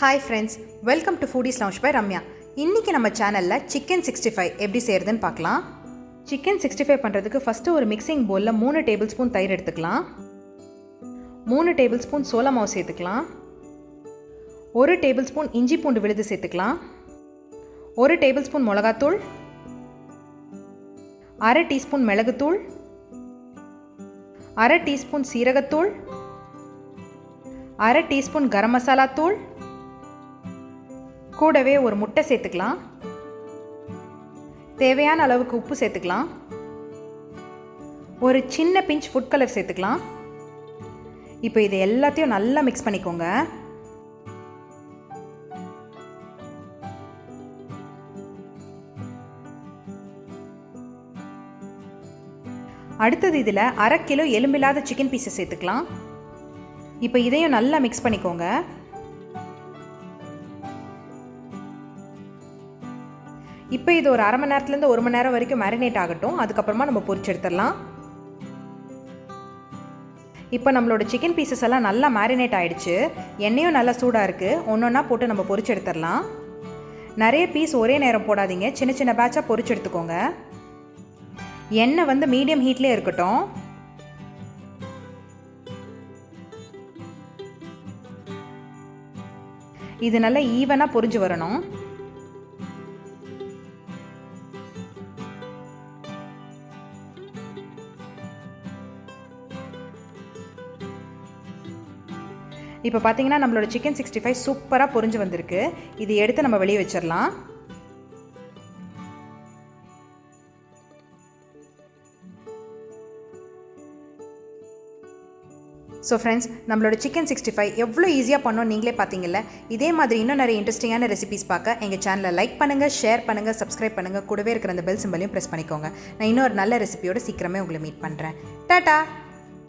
Hi friends, welcome to foodies lounge by Ramya. இன்றைக்கி நம்ம சேனலில் சிக்கன் 65 எப்படி செய்கிறதுன்னு பார்க்கலாம். சிக்கன் 65 பண்ணுறதுக்கு ஃபஸ்ட்டு ஒரு மிக்சிங் பவுலில் 3 டேபிள் ஸ்பூன் தயிர் எடுத்துக்கலாம், 3 டேபிள் ஸ்பூன் சோள மாவு சேர்த்துக்கலாம், 1 டேபிள் ஸ்பூன் இஞ்சி பூண்டு விழுது சேர்த்துக்கலாம், 1 டேபிள் ஸ்பூன் மிளகாத்தூள், அரை டீஸ்பூன் மிளகுத்தூள், அரை டீஸ்பூன் சீரகத்தூள், அரை டீஸ்பூன் கரம் மசாலா தூள், கூடவே ஒரு முட்டை சேர்த்துக்கலாம், தேவையான அளவுக்கு உப்பு சேர்த்துக்கலாம், ஒரு சின்ன பிஞ்ச் ஃபுட் கலர் சேர்த்துக்கலாம். இப்போ இது எல்லாத்தையும் நல்லா மிக்ஸ் பண்ணிக்கோங்க. அடுத்தது இதில் 1/2 கிலோ எலும்பில்லாத சிக்கன் பீஸை சேர்த்துக்கலாம். இப்போ இதையும் நல்லா மிக்ஸ் பண்ணிக்கோங்க. இப்போ இது ஒரு 1/2 மணி நேரத்துலேருந்து 1 மணி நேரம் வரைக்கும் மேரினேட் ஆகட்டும். அதுக்கப்புறமா நம்ம பொரிச்சு எடுத்துடலாம். இப்போ நம்மளோட சிக்கன் பீசஸ் எல்லாம் நல்லா மேரினேட் ஆகிடுச்சு. எண்ணெயும் நல்லா சூடாக இருக்குது. ஒன்றா போட்டு நம்ம பொரிச்சு எடுத்துடலாம். நிறைய பீஸ் ஒரே நேரம் போடாதீங்க, சின்ன சின்ன பேட்சாக பொரிச்சு எடுத்துக்கோங்க. எண்ணெய் மீடியம் ஹீட்லேயே இருக்கட்டும். இது நல்லா ஈவனாக பொரிஞ்சு வரணும். இப்போ பார்த்தீங்கன்னா நம்மளோட சிக்கன் 65 சூப்பராக பொரிஞ்சு வந்திருக்கு. இது எடுத்து நம்ம வெளியே வச்சிடலாம். ஸோ ஃப்ரெண்ட்ஸ், நம்மளோட சிக்கன் 65 எவ்வளோ ஈஸியாக பண்ணோம் நீங்களே பார்த்தீங்கல்ல. இதே மாதிரி இன்னும் நிறைய இன்ட்ரெஸ்டிங்கான ரெசிபிஸ் பார்க்க எங்கள் சேனலை லைக் பண்ணுங்கள், ஷேர் பண்ணுங்கள், சப்ஸ்கிரைப் பண்ணுங்கள். கூடவே இருக்கிற அந்த பெல் சிம்பலையும் ப்ரெஸ் பண்ணிக்கோங்க. நான் இன்னொரு நல்ல ரெசிபியோட சீக்கிரமே உங்களை மீட் பண்ணுறேன். டாடா.